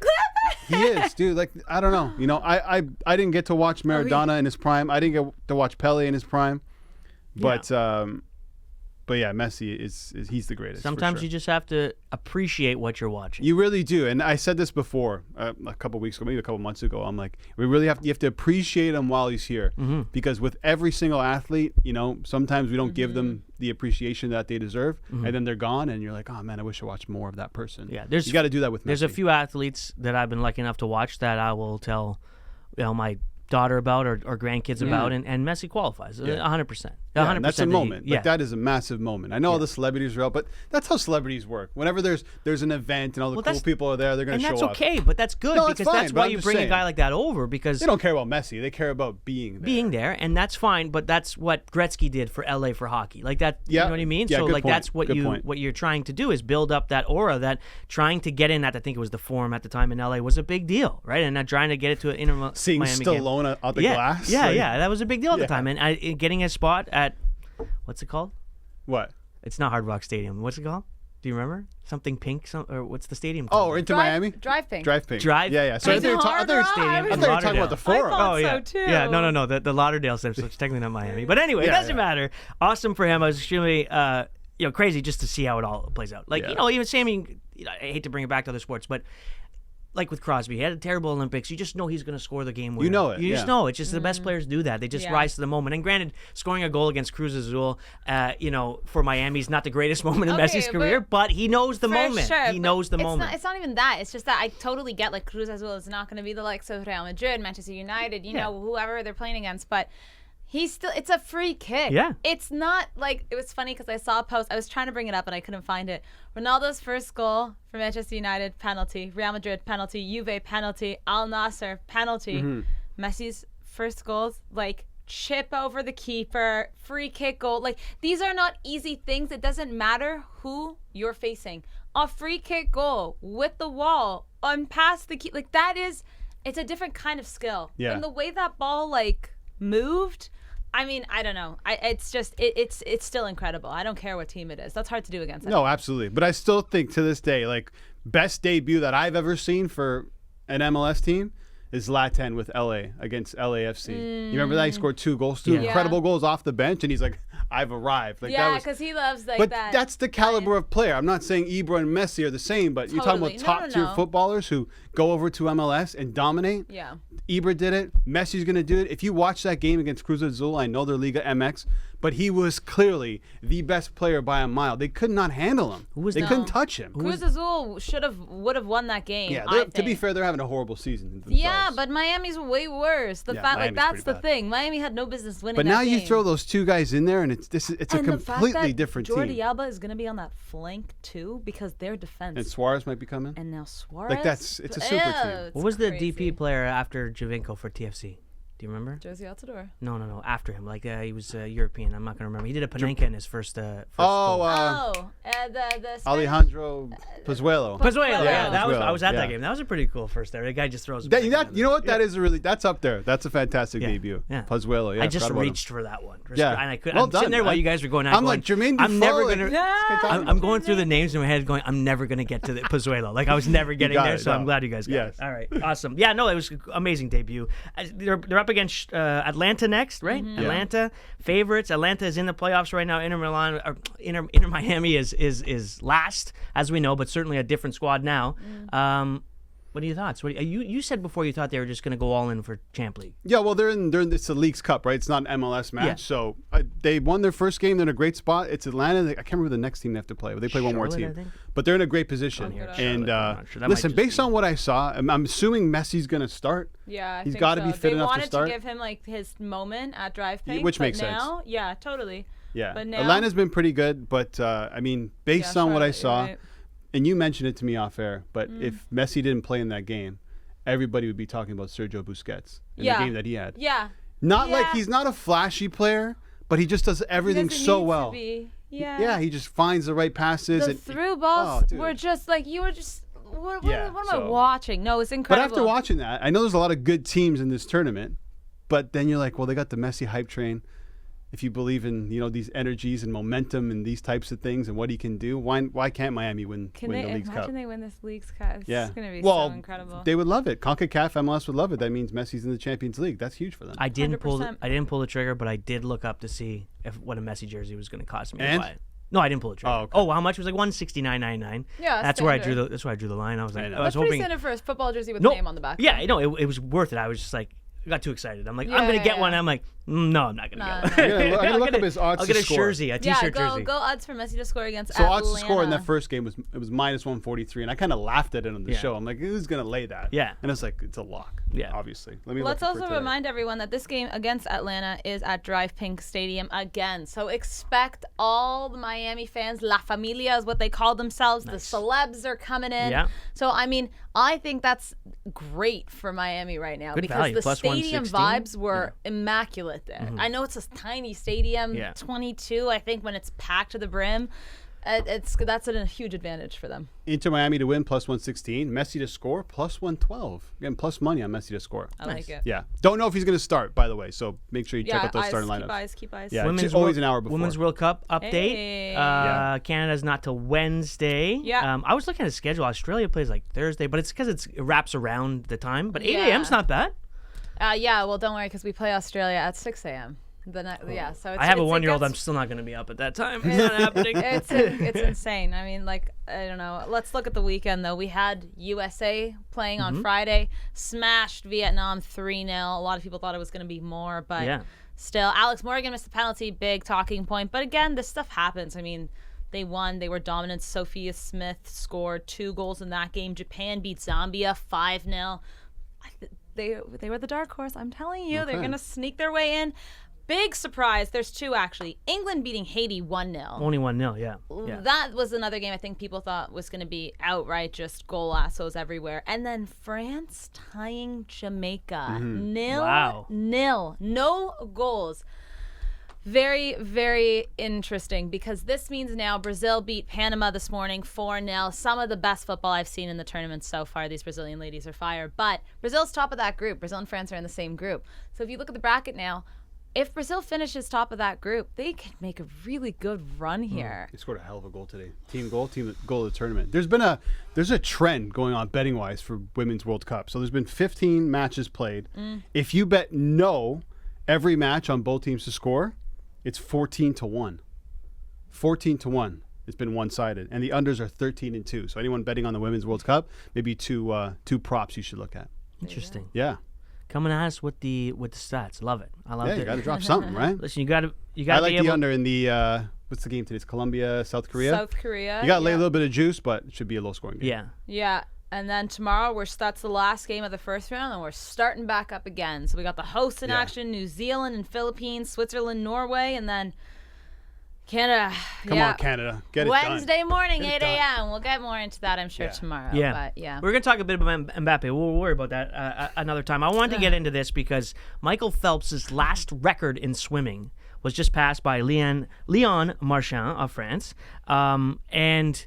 He is, dude. Like, I don't know. I didn't get to watch Maradona in his prime. I didn't get to watch Pele in his prime. But yeah, Messi he's the greatest. Sometimes for sure. you just have to appreciate what you're watching. You really do, and I said this before a couple weeks ago, maybe a couple months ago. I'm like, you have to appreciate him while he's here, because with every single athlete, sometimes we don't give them the appreciation that they deserve, and then they're gone, and you're like, oh man, I wish I watched more of that person. Yeah, you got to do that with Messi. There's a few athletes that I've been lucky enough to watch that I will tell, my daughter about or grandkids about, and Messi qualifies 100%. 100%. Yeah, and that's a moment. Yeah. Like, that is a massive moment. I know all the celebrities are out, but that's how celebrities work. Whenever there's an event and all the cool people are there, they're going to show up. And that's okay, but that's good No, it's because fine, that's but why I'm you just bring a saying. guy like that over, because They don't care about Messi. They care about being there. being there, and that's fine. But that's what Gretzky did for LA for hockey, like that. Yeah. You know what I mean? Yeah, so good like point. that's what Good point. what you're trying to do is build up that aura, that trying to get in at. I think it was the Forum at the time in LA was a big deal, right? And not trying to get it to an Inter Seeing Miami game. Stallone out the Yeah, glass. yeah, like, yeah, that was a big deal at the Yeah. time, and getting a spot at what's it called? What? It's not Hard Rock Stadium. What's it called? Do you remember? Something pink? Or what's the stadium called? Oh, or into Miami? Drive pink. Drive pink. Drive- Yeah, yeah. So I Pink thought you were Hard ta- I Rock. thought you were- I I was- thought you were talking about the I Forum. thought Oh yeah, so too. yeah. No. The Lauderdale Steps, which is technically not Miami, but anyway, it Yeah, doesn't yeah. matter. Awesome for him. I was extremely, crazy just to see how it all plays out. Like Yeah. even Sammy. I hate to bring it back to other sports, but like with Crosby, he had a terrible Olympics. You just know he's going to score the game winner. You know it, You just yeah. know. It's just the best players do that. They just Yeah. rise to the moment. And granted, scoring a goal against Cruz Azul, for Miami is not the greatest moment in Okay, Messi's career, but he knows the For moment. sure, He but knows the it's moment. It's not even that. It's just that I totally get like Cruz Azul is not going to be the likes of Real Madrid, Manchester United, whoever they're playing against, but it's a free kick. Yeah. It's not like, it was funny because I saw a post, I was trying to bring it up and I couldn't find it. Ronaldo's first goal for Manchester United, penalty. Real Madrid, penalty. Juve, penalty. Al Nassr, penalty. Messi's first goals, like chip over the keeper, free kick goal. Like, these are not easy things. It doesn't matter who you're facing. A free kick goal with the wall on past the keeper, like it's a different kind of skill. Yeah. And the way that ball like moved, I mean, I don't know. It's just it's still incredible. I don't care what team it is. That's hard to do against. No, absolutely. But I still think to this day, like, best debut that I've ever seen for an MLS team is Zlatan with LA against LAFC. You remember that? He scored 2 goals, two Yeah. incredible goals off the bench, and he's like, I've arrived. Like, that Yeah, was, because he loves like but that. that's the caliber of player. I'm not saying Ibra and Messi are the same, but you're talking Totally. about No, no, top-tier no. footballers who go over to MLS and dominate. Yeah. Ibra did it. Messi's going to do it. If you watch that game against Cruz Azul, I know they're Liga MX, but he was clearly the best player by a mile. They could not handle him. They couldn't touch him. Cruz Azul would have won that game. Yeah, I to be think. fair, they're having a horrible season themselves. Yeah, but Miami's way worse. The Yeah, fact, Miami's that's pretty the bad. thing. Miami had no business winning. But that now you game. throw those 2 guys in there, and it's a And the fact completely that different Jordi team. Alba is going to be on that flank too because their defense. And Suarez might be coming. And now Suarez. Like, it's a super team. It's What was the crazy. DP player after Javinko for TFC? Do Do you remember? Josie Altidore. No. After him, like he was European. I'm not gonna remember. He did a Panenka in his first. The Alejandro Pozuelo. Pozuelo. Yeah, that was. Pozuelo, I was at yeah. that game. That was a pretty cool first there. The guy just throws. You know what? That is that's up there. That's a fantastic debut. Yeah. Pozuelo. Yeah, I just forgot about him. reached for that one. Yeah. And I couldn't. Well I'm sitting done, there while man. you guys were going. I'm like Jermaine I'm never Defoe, gonna. I'm going through the names in my head, going. I'm never gonna get to the Pozuelo. Like I was never getting got there. it, So no. I'm glad you guys got Yes. it. All right. Awesome. Yeah. No, it was an amazing debut. They're up against Atlanta next, right? Mm-hmm. Atlanta favorites. Atlanta is in the playoffs right now. Inter Miami is last, as we know, but certainly a different squad now. What are your thoughts? You said before you thought they were just going to go all in for Champ League. Yeah, well, they're in it's a Leagues Cup, right? It's not an MLS match. Yeah. So they won their first game. They're in a great spot. It's Atlanta. I can't remember the next team they have to play, but they play one more Charlotte, I team. think? But they're in a great position. here, And Charlotte, I'm not sure. That might listen, just based be- on what I saw, I'm assuming Messi's going to start. Yeah, I He's think gotta so. be fit enough to They start. wanted to give him like his moment at Drive Pink, which but makes sense. now, yeah, totally. Yeah. But now, Atlanta's been pretty good, but I mean, based on what I saw, and you mentioned it to me off air, but if Messi didn't play in that game, everybody would be talking about Sergio Busquets in the game that he had. Yeah. Not like he's not a flashy player, but he just does everything so well. Yeah. He just finds the right passes. The and through balls dude. were just like you were just. What am I so- watching? No, it's But incredible. after watching that, I know there's a lot of good teams in this tournament, but then you're like, well, they got the Messi hype train. If you believe in these energies and momentum and these types of things and what he can do, why can't Miami win Can the they Leagues Cup? imagine they win this Leagues Cup? It's Yeah. going to be Well, so incredible. They would love it. CONCACAF MLS would love it. That means Messi's in the Champions League. That's huge for them. I didn't pull 100%. the trigger, but I did look up to see what a Messi jersey was going to cost me. to And? buy it. No, I didn't pull the trigger. Oh, okay. How much? It was like $169.99. Yeah, that's where I standard. drew the line. I was like, I That's was pretty hoping. standard for a football jersey with No, a name on the back. Yeah, it was worth it. I was just like, I got too excited. I'm like, I'm Yeah, gonna get yeah. one. I'm like, no, I'm not gonna Nah, get nah. one. I'm gonna look up his odds I'll to get a score. jersey, a t-shirt jersey. Go odds for Messi to score against So Atlanta. odds to score in that first game was minus 143, and I kind of laughed at it on the Yeah. show. I'm like, who's gonna lay that? Yeah. and it's like it's a lock. Yeah. obviously. Let me. Let's look for also today. remind everyone that this game against Atlanta is at Drive Pink Stadium again. So expect all the Miami fans, La Familia is what they call themselves. Nice. The celebs are coming in. Yeah. So, I mean, I think that's great for Miami right now Good because value. the Plus stadium 116? vibes were immaculate there. I know it's a tiny stadium, Yeah. 22, I think, when it's packed to the brim. That's a huge advantage for them. Inter Miami to win plus 116. Messi to score plus 112. Again, plus money on Messi to score. I like it. Yeah, don't know if he's gonna start, by the way. So make sure you check Yeah, out those starting keep lineups. eyes, keep eyes. Yeah, always an hour before. Women's World Cup update. Hey. Yeah. Canada's not till Wednesday. Yeah. I was looking at the schedule. Australia plays like Thursday, but it's because it wraps around the time. But 8 Yeah. a.m.'s not bad. Yeah, well, don't worry because we play Australia at 6 a.m. So I have a it 1-year-old. gets- I'm still not going to be up at that time. It's not happening. It's insane. I mean, like, I don't know. Let's look at the weekend, though. We had USA playing Mm-hmm. on Friday, smashed Vietnam 3-0. A lot of people thought it was going to be more, but Yeah. still. Alex Morgan missed the penalty, big talking point. But again, this stuff happens. I mean, they won. They were dominant. Sophia Smith scored 2 goals in that game. Japan beat Zambia 5-0. They were the dark horse. I'm telling you, they're Okay. going to sneak their way in. Big surprise. There's 2, actually. England beating Haiti 1-0. Only 1-0, yeah. That was another game I think people thought was going to be outright just goal lassos everywhere. And then France tying Jamaica. 0-0. Wow. No goals. Very, very interesting because this means now Brazil beat Panama this morning 4-0. Some of the best football I've seen in the tournament so far. These Brazilian ladies are fire. But Brazil's top of that group. Brazil and France are in the same group. So if you look at the bracket now, if Brazil finishes top of that group, they could make a really good run here. He scored a hell of a goal today. Team goal of the tournament. There's a trend going on betting wise for Women's World Cup. So there's been 15 matches played. If you bet no every match on both teams to score, it's 14-1. 14-1. It's been one-sided, and the unders are 13-2. So anyone betting on the Women's World Cup, maybe two props you should look at. Interesting. Yeah. Coming at us with the stats. Love it. I love Yeah, it. you got to drop something, right? Listen, you got to I like be the able. under in the what's the game today? It's Colombia, South Korea. South Korea. You got to lay a little bit of juice, but it should be a low-scoring game. Yeah. Yeah. And then tomorrow, that's the last game of the first round, and we're starting back up again. So we got the hosts in Yeah. action, New Zealand and Philippines, Switzerland, Norway, and then Canada. Come on, Canada. Get it Wednesday done. morning, Get 8 it done. a.m. We'll get more into that, I'm sure, tomorrow. Yeah. But yeah. We're going to talk a bit about Mbappe. We'll worry about that another time. I wanted to get into this because Michael Phelps' last record in swimming was just passed by Leon Marchand of France. And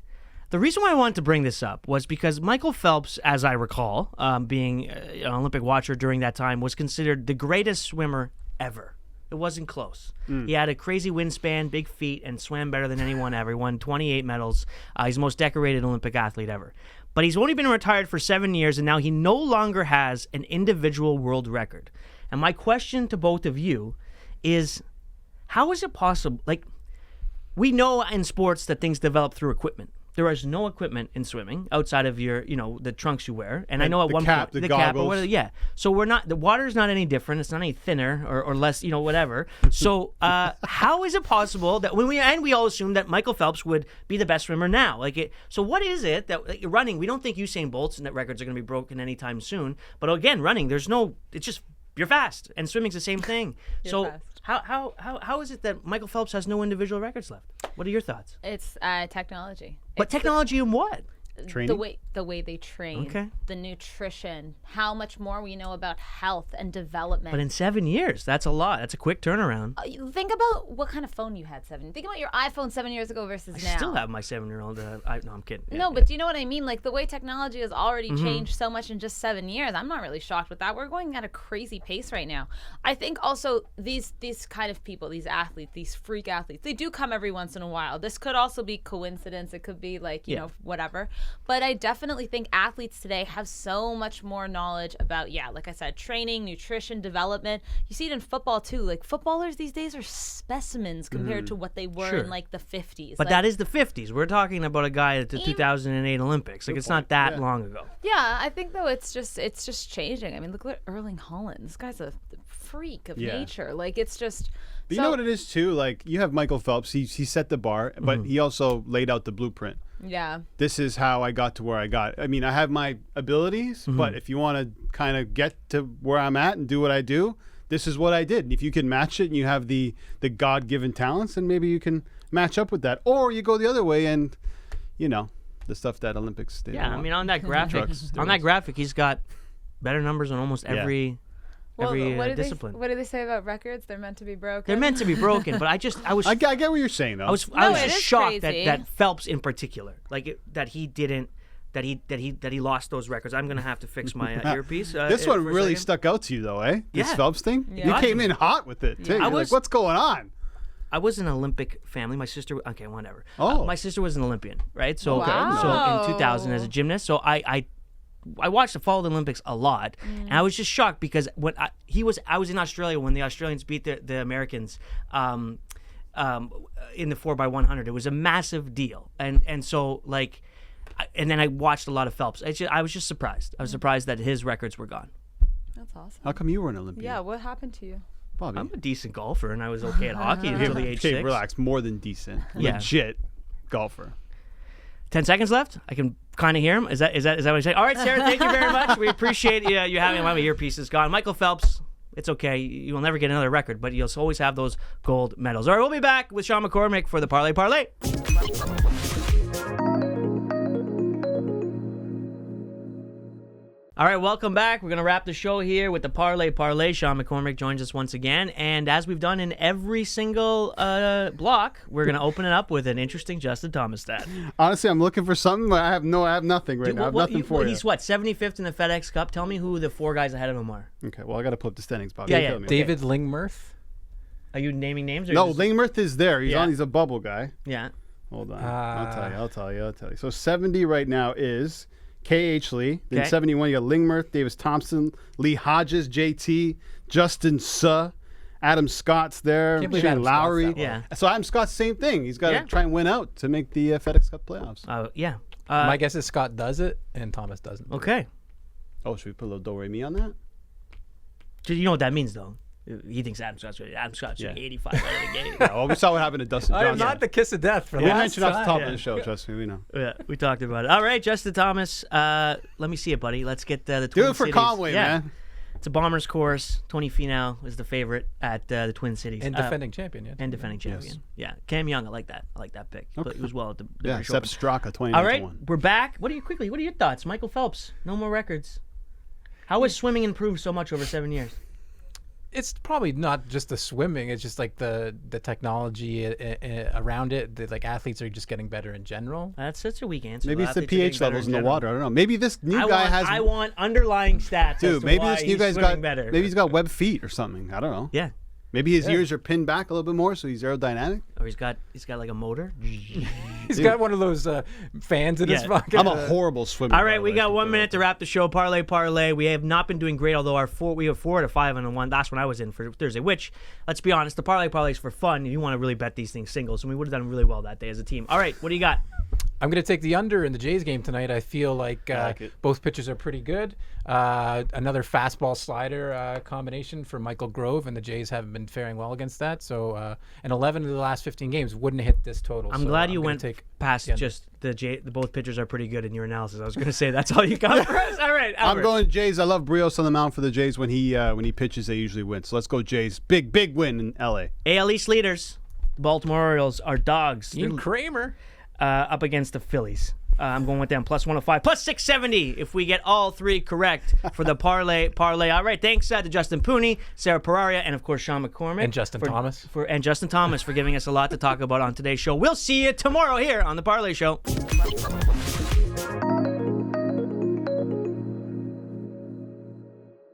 the reason why I wanted to bring this up was because Michael Phelps, as I recall, being an Olympic watcher during that time, was considered the greatest swimmer ever. It wasn't close. He had a crazy wingspan, big feet, and swam better than anyone ever. He won 28 medals. He's the most decorated Olympic athlete ever. But he's only been retired for 7 years, and now he no longer has an individual world record. And my question to both of you is, how is it possible? Like, we know in sports that things develop through equipment. There is no equipment in swimming outside of your, the trunks you wear. And I know at one point, the cap, or whatever, yeah. So the water's not any different. It's not any thinner or less, whatever. So how is it possible that we all assume that Michael Phelps would be the best swimmer now? So what is it that running? We don't think Usain Bolt's net records are going to be broken anytime soon. But again, running, it's just you're fast, and swimming's the same thing. You're fast. How is it that Michael Phelps has no individual records left? What are your thoughts? It's technology. But technology in what? Training? The way they train, Okay. the nutrition, how much more we know about health and development. But in 7 years, that's a lot. That's a quick turnaround. Think about what kind of phone you had 7. Think about your iPhone 7 years ago versus I now. still have my 7-year-old. No, I'm kidding. No, but do you know what I mean? Like, the way technology has already changed so much in just 7 years, I'm not really shocked with that. We're going at a crazy pace right now. I think also these kind of people, these athletes, these freak athletes, they do come every once in a while. This could also be coincidence. It could be like, you know, whatever. But I definitely think athletes today have so much more knowledge about, like I said, training, nutrition, development. You see it in football too. Like, footballers these days are specimens compared to what they were in like the 50s. But that is the 50s. We're talking about a guy at the 2008 Olympics. Like, it's not that long ago. Yeah, I think though it's just changing. I mean, look at Erling Haaland. This guy's a freak of nature. Like, it's just. But you know what it is too? Like, you have Michael Phelps. He set the bar, but he also laid out the blueprint. Yeah. This is how I got to where I got. I mean, I have my abilities, but if you want to kind of get to where I'm at and do what I do, this is what I did. And if you can match it and you have the God-given talents, then maybe you can match up with that. Or you go the other way and, the stuff that Olympics did. Yeah, I mean, on that graphic, he's got better numbers on almost every discipline. What do they say about records? They're meant to be broken. They're meant to be broken, but I get what you're saying though. I was just shocked that Phelps in particular, that he lost those records. I'm gonna have to fix my earpiece. This one really stuck out to you though, eh? This Phelps thing. Yeah. You came in hot with it too. Yeah. You're like, what's going on? I was an Olympic family. My sister, whatever. Oh. My sister was an Olympian, right? So, Wow. so in 2000 as a gymnast. So I followed the Olympics a lot, and I was just shocked because when I was in Australia when the Australians beat the Americans in the 4x100. It was a massive deal, and so like, and then I watched a lot of Phelps. I was just surprised. I was surprised that his records were gone. That's awesome. How come you were an Olympian? Yeah, what happened to you? Bobby. I'm a decent golfer, and I was okay at hockey until the age 6. Relax. More than decent. Yeah. Legit golfer. 10 seconds left. I can kind of hear him. Is that what you're saying? All right, Sarah, thank you very much. We appreciate you having my earpiece is gone. Michael Phelps, it's okay. You will never get another record, but you'll always have those gold medals. All right, we'll be back with Sean McCormick for the Parleh. All right, welcome back. We're going to wrap the show here with the Parleh. Sean McCormick joins us once again. And as we've done in every single block, we're going to open it up with an interesting Justin Thomas stat. Honestly, I'm looking for something, but I have nothing right now. I have nothing for you. He's what, 75th in the FedEx Cup? Tell me who the 4 guys ahead of him are. Okay, well, I got to pull up the standings, Bobby. Yeah. David Lingmerth. Are you naming names? Or No, Lingmerth is there. He's a bubble guy. Yeah. Hold on. I'll tell you. So 70 right now is K.H. Lee. Then 71, you got Lingmerth, Davis Thompson, Lee Hodges, JT, Justin Suh, Adam Scott's there, Shane Lowry. Yeah. So Adam Scott's same thing. He's got to try and win out to make the FedEx Cup playoffs. Yeah. My guess is Scott does it and Thomas doesn't. Okay. Oh, should we put a little do-re-mi on that? So you know what that means, though? He thinks Adam Scott's 85 out of the game. Well, we saw what happened to Dustin Johnson. I am not the kiss of death for We last mentioned off the top time. of the show. Trust me, we know. Yeah, we talked about it. All right, Justin Thomas. Let me see it, buddy. Let's get the Twin Do it for Cities. Conway, man. It's a Bombers course. Tony Finau is the favorite at the Twin Cities. And defending champion, yeah. And defending champion. Yeah. Cam Young, I like that. I like that pick. He was well at the British Sepp Open. Straka, 29-1. All right, we're back. What are your thoughts? Michael Phelps, no more records. How has swimming improved so much over 7 years? It's probably not just the swimming. It's just like the technology around it. Like athletes are just getting better in general. That's such a weak answer. Maybe it's the pH levels in the water. I don't know. Maybe this new guy has. I want underlying stats. Dude, maybe this new guy's got better. Maybe he's got web feet or something. I don't know. Yeah. Maybe his ears are pinned back a little bit more, so he's aerodynamic. Or he's got like a motor. He's got one of those fans in his pocket. I'm a horrible swimmer. All right, we got 1 minute to wrap the show. Parlay. We have not been doing great, although we have 4 out of 5 on the one. Last one I was in for Thursday, which, let's be honest, the parlay is for fun. You want to really bet these things singles, and we would have done really well that day as a team. All right, what do you got? I'm going to take the under in the Jays game tonight. I feel like both pitchers are pretty good. Another fastball slider combination for Michael Grove, and the Jays haven't been faring well against that. So, and 11 of the last 15 games wouldn't hit this total. I'm glad you went past just the both pitchers are pretty good in your analysis. I was going to say that's all you got for us. All right, Albert. I'm going Jays. I love Brios on the mound for the Jays. When he pitches, they usually win. So let's go Jays. Big win in LA. AL East leaders, the Baltimore Orioles, are dogs. Ian Kramer. Up against the Phillies. I'm going with them plus 105, plus 670 if we get all 3 correct for the parlay. All right, thanks to Justin Pooney, Sarah Pararia, and of course Sean McCormick. And Justin Thomas. And Justin Thomas for giving us a lot to talk about on today's show. We'll see you tomorrow here on the Parlay Show.